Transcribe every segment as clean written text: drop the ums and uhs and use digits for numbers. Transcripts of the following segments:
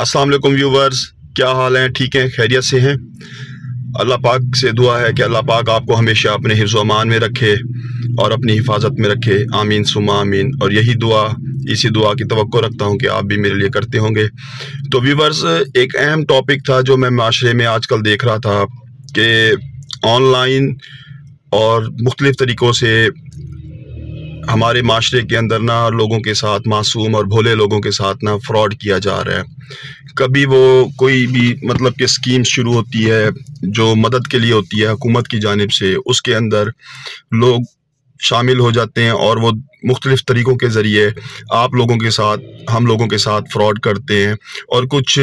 अस्सलाम वालेकुम व्यूवर्स, क्या हाल हैं? ठीक हैं, खैरियत से हैं? अल्लाह पाक से दुआ है कि अल्लाह पाक आपको हमेशा अपने हिफ्ज़ व अमान में रखे और अपनी हिफाजत में रखे। आमीन सुम्मा आमीन। और यही दुआ, इसी दुआ की तवक्को रखता हूँ कि आप भी मेरे लिए करते होंगे। तो व्यूवर्स, एक अहम टॉपिक था जो मैं माशरे में आजकल देख रहा था कि ऑनलाइन और मुख्तलिफ़ तरीक़ों से हमारे माशरे के अंदर ना लोगों के साथ, मासूम और भोले लोगों के साथ ना फ्रॉड किया जा रहा है। कभी वो कोई भी मतलब कि स्कीम शुरू होती है जो मदद के लिए होती है हुकूमत की जानिब से, उसके अंदर लोग शामिल हो जाते हैं और वो मुख्तलिफ़ तरीक़ों के ज़रिए आप लोगों के साथ, हम लोगों के साथ फ्रॉड करते हैं। और कुछ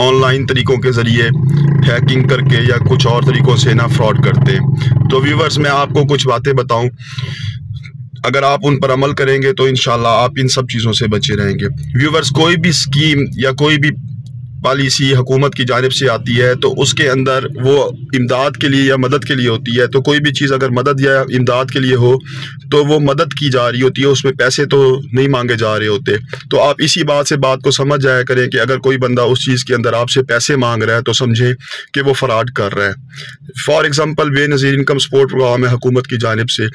ऑनलाइन तरीक़ों के ज़रिए हैकिंग करके या कुछ और तरीक़ों से ना फ्रॉड करते हैं। तो व्यूवर्स, मैं आपको कुछ बातें बताऊं, अगर आप उन पर अमल करेंगे तो इंशाल्लाह आप इन सब चीज़ों से बचे रहेंगे। व्यूवर्स, कोई भी स्कीम या कोई भी पॉलिसी हुकूमत की जानिब से आती है तो उसके अंदर वो इमदाद के लिए या मदद के लिए होती है। तो कोई भी चीज़ अगर मदद या इमदाद के लिए हो तो वो मदद की जा रही होती है, उसमें पैसे तो नहीं मांगे जा रहे होते। तो आप इसी बात से बात को समझ जाया करें कि अगर कोई बंदा उस चीज़ के अंदर आपसे पैसे मांग रहा है तो समझें कि वो फ्रॉड कर रहा है। For example, Benazir income support programme है हुकूमत की जानिब से,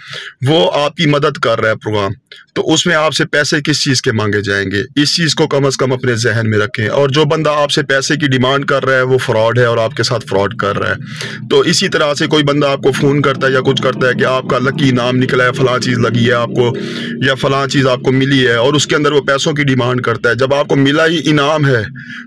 वो आपकी मदद कर रहा है प्रोग्राम, तो उसमें आपसे पैसे किस चीज़ के मांगे जाएंगे, इस चीज़ को कम अज़ कम अपने जहन में रखें। और जो बंदा आपसे पैसे की डिमांड कर रहा है वो फ्रॉड है और आपके साथ फ्रॉड कर रहा है। तो इसी तरह से कोई बंदा आपको फ़ोन करता है या कुछ करता है कि आपका लकी इनाम निकला है, फ़लाँ चीज़ लगी है आपको या फ़लाँ चीज़ आपको मिली है, और उसके अंदर वो पैसों की डिमांड करता है। जब आपको मिला ही इनाम है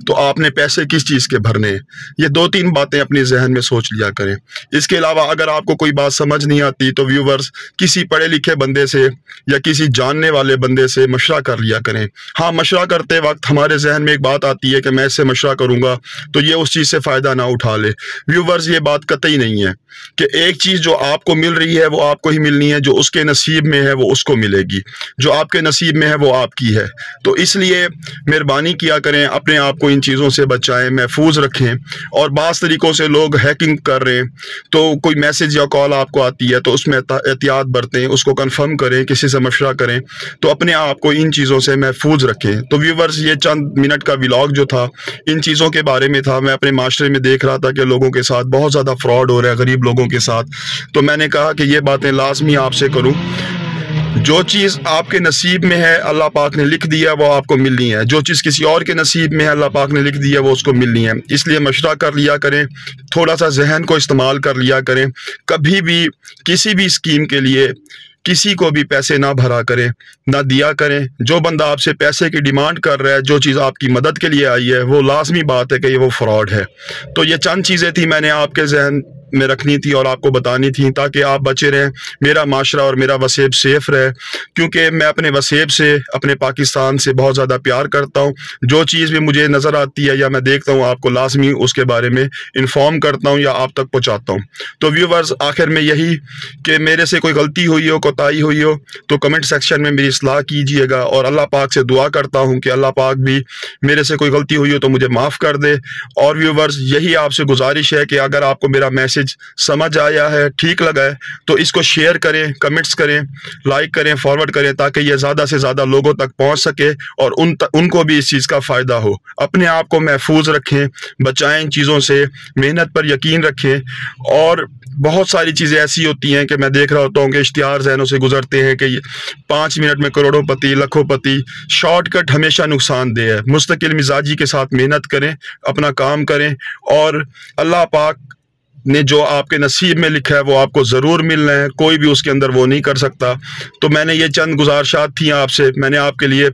तो आपने पैसे किस चीज़ के भरने हैं? ये 2-3 बातें अपने जहन में सोच लिया करें। इसके अलावा अगर आपको कोई बात समझ नहीं आती तो व्यूवर्स, किसी पढ़े लिखे बंदे से या किसी जानने वाले बंदे से मशवरा कर लिया करें। हाँ, मशवरा करते वक्त हमारे जहन में एक बात आती है कि मैं इससे मशवरा करूंगा तो ये उस चीज़ से फ़ायदा ना उठा ले। व्यूवर्स, ये बात कतई नहीं है कि एक चीज़ जो आपको मिल रही है वो आपको ही मिलनी है, जो उसके नसीब में है वो उसको मिलेगी, जो आपके नसीब में है वो आपकी है। तो इसलिए मेहरबानी किया करें, अपने आप को इन चीज़ों से बचाएं, महफूज रखें। और बाज़ तरीक़ों से लोग हैकिंग कर रहे हैं, तो कोई मैसेज या कॉल आपको आती है तो उसमें एहतियात बरतें, उसको कंफर्म करें, किसी से मशवरा करें, तो अपने आप को इन चीज़ों से महफूज रखें। तो व्यूवर्स, ये चंद मिनट का व्लॉग जो था इन चीज़ों के बारे में था। मैं अपने माशरे में देख रहा था कि लोगों के साथ बहुत ज़्यादा फ्रॉड हो रहा है, गरीब लोगों के साथ। तो मैंने कहा कि ये बातें लाजमी आपसे करूं। जो चीज़ आपके नसीब में है अल्लाह पाक ने लिख दिया वो आपको मिलनी है, जो चीज़ किसी और के नसीब में है अल्लाह पाक ने लिख दिया वो उसको मिलनी है। इसलिए मशवरा कर लिया करें, थोड़ा सा जहन को इस्तेमाल कर लिया करें। कभी भी किसी भी स्कीम के लिए किसी को भी पैसे ना भरा करें, ना दिया करें। जो बंदा आपसे पैसे की डिमांड कर रहा है, जो चीज़ आपकी मदद के लिए आई है, वो लाजमी बात है कि ये वो फ्रॉड है। तो ये चंद चीज़ें थी मैंने आपके जहन में रखनी थी और आपको बतानी थी ताकि आप बचे रहें, मेरा माशरा और मेरा वसेब सेफ रहे। क्योंकि मैं अपने वसेब से, अपने पाकिस्तान से बहुत ज़्यादा प्यार करता हूँ। जो चीज़ भी मुझे नज़र आती है या मैं देखता हूँ, आपको लाजमी उसके बारे में इन्फॉर्म करता हूँ या आप तक पहुँचाता हूँ। तो व्यूवर्स, आखिर में यही कि मेरे से कोई गलती हुई हो, कोताही हुई हो तो कमेंट सेक्शन में मेरी इस्लाह कीजिएगा। और अल्लाह पाक से दुआ करता हूँ कि अल्लाह पाक भी मेरे से कोई गलती हुई हो तो मुझे माफ़ कर दे। और व्यूवर्स, यही आपसे गुजारिश है कि अगर आपको मेरा मैसेज समझ आया है, ठीक लगा है, तो इसको शेयर करें, कमेंट्स करें, लाइक करें, फॉरवर्ड करें, ताकि ये ज़्यादा से ज़्यादा लोगों तक पहुंच सके और उनको भी इस चीज़ का फ़ायदा हो। अपने आप को महफूज रखें, बचाएं इन चीज़ों से, मेहनत पर यकीन रखें। और बहुत सारी चीज़ें ऐसी होती हैं कि मैं देख रहा होता हूँ कि इश्तिहार ज़हनों से गुजरते हैं कि 5 मिनट में करोड़ोंपति, लखोंपति। शॉर्टकट हमेशा नुकसानदेह है। मुस्तकिल मिजाजी के साथ मेहनत करें, अपना काम करें, और अल्लाह पाक ने जो आपके नसीब में लिखा है वो आपको ज़रूर मिलना है, कोई भी उसके अंदर वो नहीं कर सकता। तो मैंने ये चंद गुजारिशात थी आपसे, मैंने आपके लिए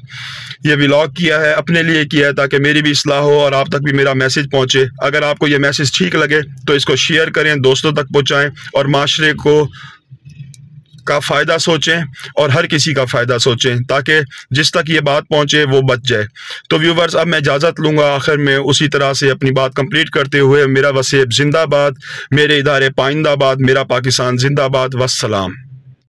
ये व्लॉग किया है, अपने लिए किया है ताकि मेरी भी इस्लाह हो और आप तक भी मेरा मैसेज पहुँचे। अगर आपको ये मैसेज ठीक लगे तो इसको शेयर करें, दोस्तों तक पहुँचाएँ और माशरे को का फ़ायदा सोचें और हर किसी का फ़ायदा सोचें ताकि जिस तक ये बात पहुँचे वो बच जाए। तो व्यूवर्स, अब मैं इजाज़त लूँगा। आखिर में उसी तरह से अपनी बात कंप्लीट करते हुए, मेरा वसेब जिंदाबाद, मेरे इदारे पाइंदाबाद, मेरा पाकिस्तान जिंदाबाद। वस्सलाम।